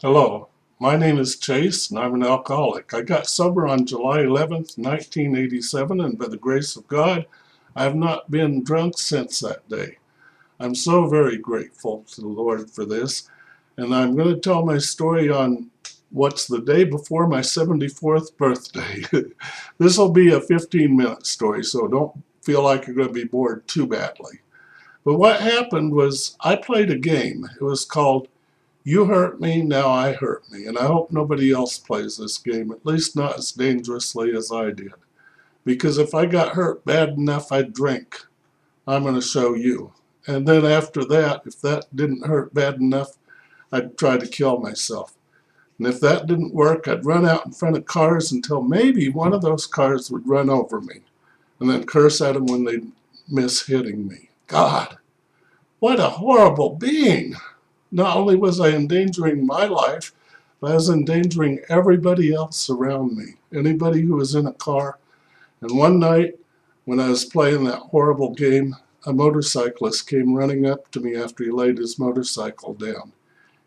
Hello, my name is Chase and I'm an alcoholic. I got sober on July 11th, 1987, and by the grace of God, I have not been drunk since that day. I'm so very grateful to the Lord for this, and I'm going to tell my story on what's the day before my 74th birthday. This will be a 15-minute story, so don't feel like you're going to be bored too badly. But what happened was I played a game. It was called You Hurt Me, Now I Hurt Me. And I hope nobody else plays this game, at least not as dangerously as I did. Because if I got hurt bad enough, I'd drink. I'm going to show you. And then after that, if that didn't hurt bad enough, I'd try to kill myself. And if that didn't work, I'd run out in front of cars until maybe one of those cars would run over me. And then curse at them when they'd miss hitting me. God, what a horrible being! Not only was I endangering my life, but I was endangering everybody else around me, anybody who was in a car. And one night, when I was playing that horrible game, a motorcyclist came running up to me after he laid his motorcycle down.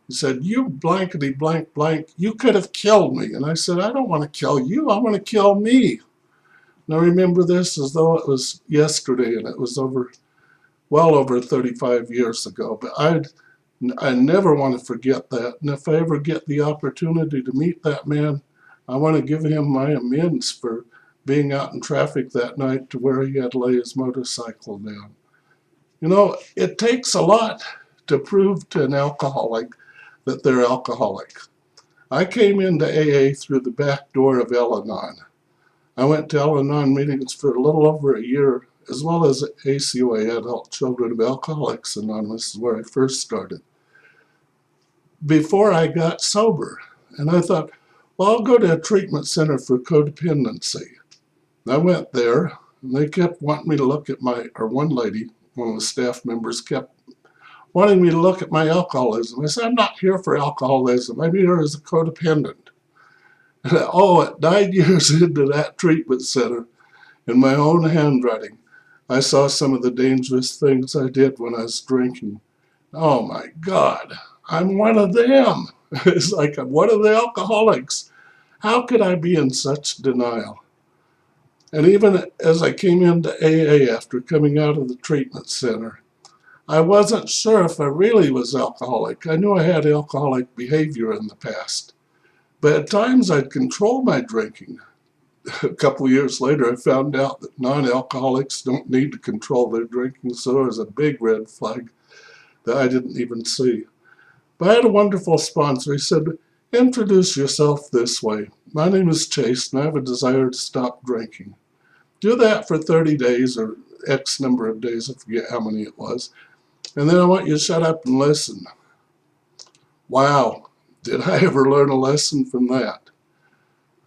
He said, "You blankety blank blank, you could have killed me." And I said, "I don't want to kill you, I want to kill me." And I remember this as though it was yesterday, and it was well over 35 years ago. But I never want to forget that. And if I ever get the opportunity to meet that man, I want to give him my amends for being out in traffic that night to where he had to lay his motorcycle down. You know, it takes a lot to prove to an alcoholic that they're alcoholic. I came into AA through the back door of Al-Anon. I went to Al-Anon meetings for a little over a year, as well as ACOA, Adult Children of Alcoholics Anonymous, is where I first started, before I got sober. And I thought, well, I'll go to a treatment center for codependency. And I went there, and they kept wanting me to look at one lady, one of the staff members, kept wanting me to look at my alcoholism. I said, "I'm not here for alcoholism. I'm here as a codependent." And at 9 years into that treatment center, in my own handwriting, I saw some of the dangerous things I did when I was drinking. Oh my God, I'm one of them. It's like I'm one of the alcoholics. How could I be in such denial? And even as I came into AA after coming out of the treatment center, I wasn't sure if I really was alcoholic. I knew I had alcoholic behavior in the past, but at times I'd control my drinking. A couple of years later, I found out that non-alcoholics don't need to control their drinking, so it was a big red flag that I didn't even see. But I had a wonderful sponsor. He said, "Introduce yourself this way. My name is Chase, and I have a desire to stop drinking. Do that for 30 days or X number of days, I forget how many it was. And then I want you to shut up and listen." Wow, did I ever learn a lesson from that?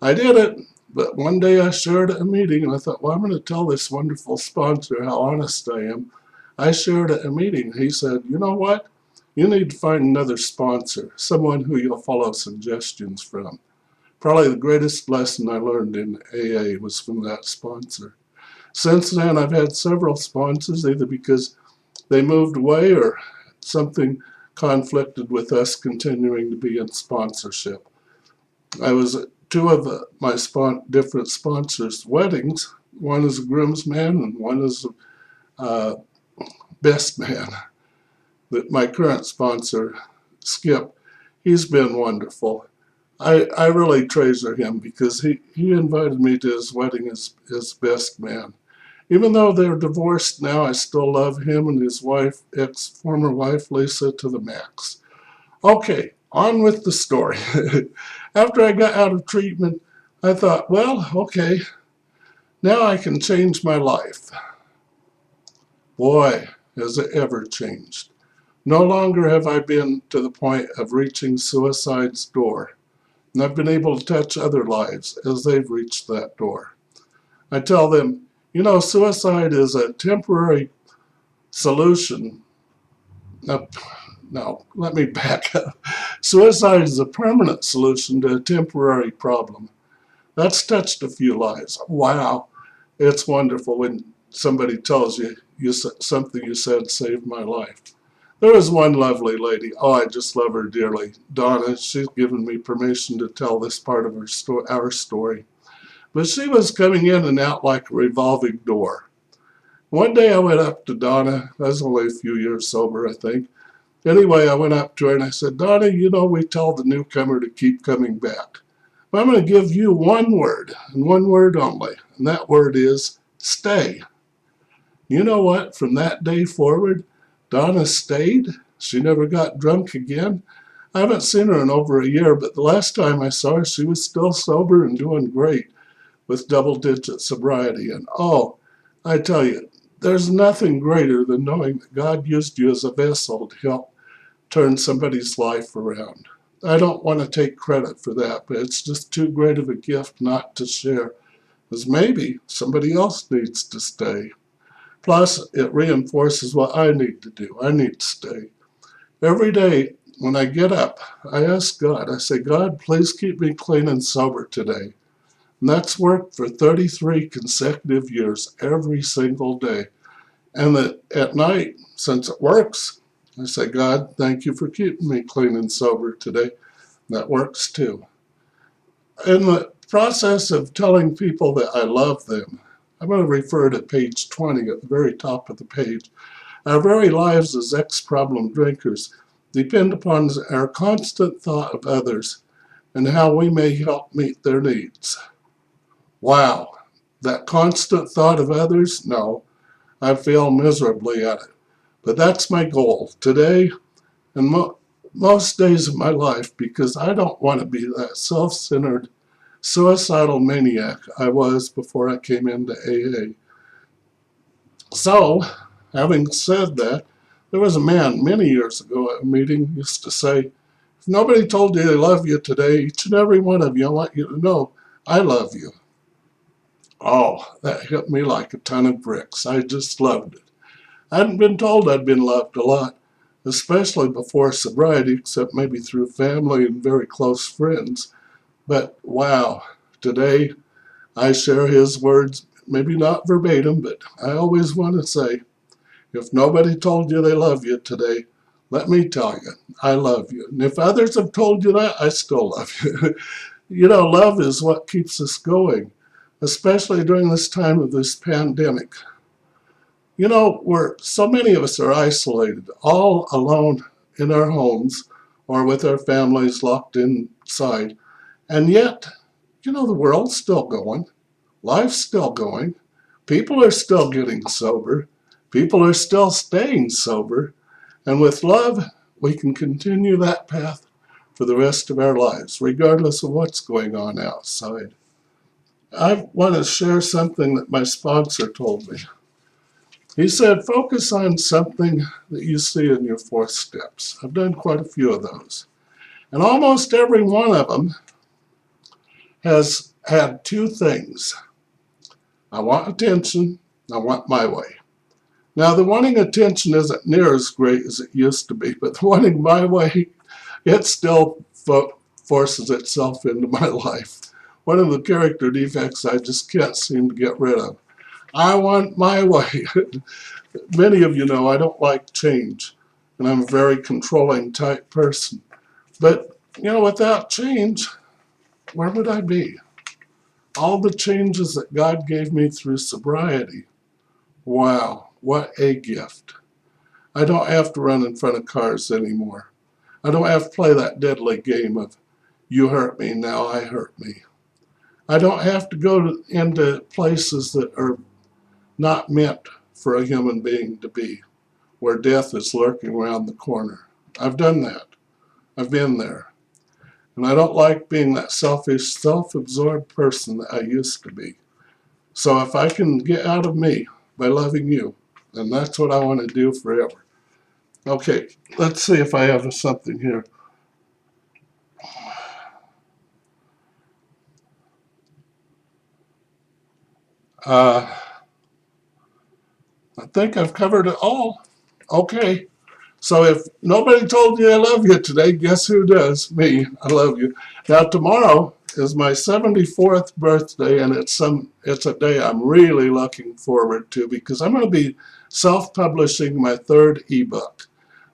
I did it, but one day I shared at a meeting, and I thought, well, I'm going to tell this wonderful sponsor how honest I am. I shared at a meeting. He said, "You know what? You need to find another sponsor, someone who you'll follow suggestions from." Probably the greatest lesson I learned in AA was from that sponsor. Since then, I've had several sponsors, either because they moved away or something conflicted with us continuing to be in sponsorship. I was at two of my different sponsors' weddings. One is a groomsman and one is a best man. My current sponsor, Skip, he's been wonderful. I really treasure him because he invited me to his wedding as his best man. Even though they're divorced now, I still love him and his wife, former wife, Lisa, to the max. Okay, on with the story. After I got out of treatment, I thought, well, okay, now I can change my life. Boy, has it ever changed. No longer have I been to the point of reaching suicide's door, and I've been able to touch other lives as they've reached that door. I tell them, you know, suicide is a temporary solution. No, let me back up. Suicide is a permanent solution to a temporary problem. That's touched a few lives. Wow, it's wonderful when somebody tells you something you said saved my life. There was one lovely lady. Oh, I just love her dearly. Donna, she's given me permission to tell this part of her our story. But she was coming in and out like a revolving door. One day I went up to Donna. I was only a few years sober, I think. Anyway, I went up to her and I said, Donna, you know we tell the newcomer to keep coming back. But I'm going to give you one word, and one word only. And that word is stay. You know what? From that day forward, Donna stayed. She never got drunk again. I haven't seen her in over a year, but the last time I saw her, she was still sober and doing great with double-digit sobriety. And oh, I tell you, there's nothing greater than knowing that God used you as a vessel to help turn somebody's life around. I don't want to take credit for that, but it's just too great of a gift not to share, because maybe somebody else needs to stay. Plus, it reinforces what I need to do. I need to stay. Every day when I get up, I ask God, I say, God, please keep me clean and sober today. And that's worked for 33 consecutive years, every single day. And that at night, since it works, I say, God, thank you for keeping me clean and sober today. That works too. In the process of telling people that I love them, I'm going to refer to page 20 at the very top of the page. Our very lives as ex-problem drinkers depend upon our constant thought of others and how we may help meet their needs. Wow, that constant thought of others? No, I fail miserably at it. But that's my goal today and most days of my life, because I don't want to be that self-centered, suicidal maniac I was before I came into AA. So, having said that, there was a man many years ago at a meeting who used to say, if nobody told you they love you today, each and every one of you, I want you to know I love you. Oh, that hit me like a ton of bricks. I just loved it. I hadn't been told I'd been loved a lot, especially before sobriety, except maybe through family and very close friends. But wow, today I share his words, maybe not verbatim, but I always want to say, if nobody told you they love you today, let me tell you, I love you. And if others have told you that, I still love you. You know, love is what keeps us going, especially during this time of this pandemic. You know, so many of us are isolated, all alone in our homes or with our families locked inside. And yet, you know, the world's still going. Life's still going. People are still getting sober. People are still staying sober. And with love, we can continue that path for the rest of our lives, regardless of what's going on outside. I want to share something that my sponsor told me. He said, focus on something that you see in your 4 steps. I've done quite a few of those. And almost every one of them has had 2 things. I want attention, I want my way. Now, the wanting attention isn't near as great as it used to be, but the wanting my way, it still forces itself into my life. One of the character defects I just can't seem to get rid of. I want my way. Many of you know I don't like change, and I'm a very controlling type person. But, you know, without change, where would I be? All the changes that God gave me through sobriety, wow, what a gift. I don't have to run in front of cars anymore. I don't have to play that deadly game of you hurt me, now I hurt me. I don't have to go into places that are not meant for a human being to be, where death is lurking around the corner. I've done that. I've been there. And I don't like being that selfish, self-absorbed person that I used to be. So if I can get out of me by loving you, then that's what I want to do forever. Okay, let's see if I have something here. I think I've covered it all. Okay. So if nobody told you I love you today, guess who does? Me. I love you. Now tomorrow is my 74th birthday, and it's a day I'm really looking forward to, because I'm going to be self-publishing my 3rd ebook.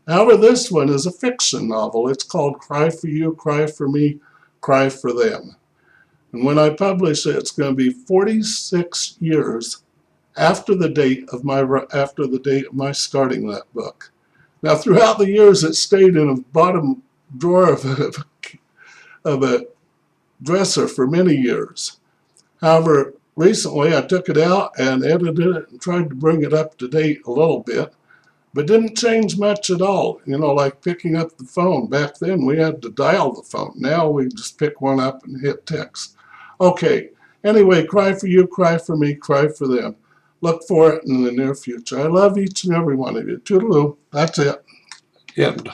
However, this one is a fiction novel. It's called Cry for You, Cry for Me, Cry for Them. And when I publish it, it's going to be 46 years after the date of my starting that book. Now, throughout the years, it stayed in a bottom drawer of a dresser for many years. However, recently I took it out and edited it and tried to bring it up to date a little bit, but didn't change much at all. You know, like picking up the phone. Back then we had to dial the phone. Now we just pick one up and hit text. Okay, anyway, Cry for You, Cry for Me, Cry for Them. Look for it in the near future. I love each and every one of you. Toodaloo. That's it. End.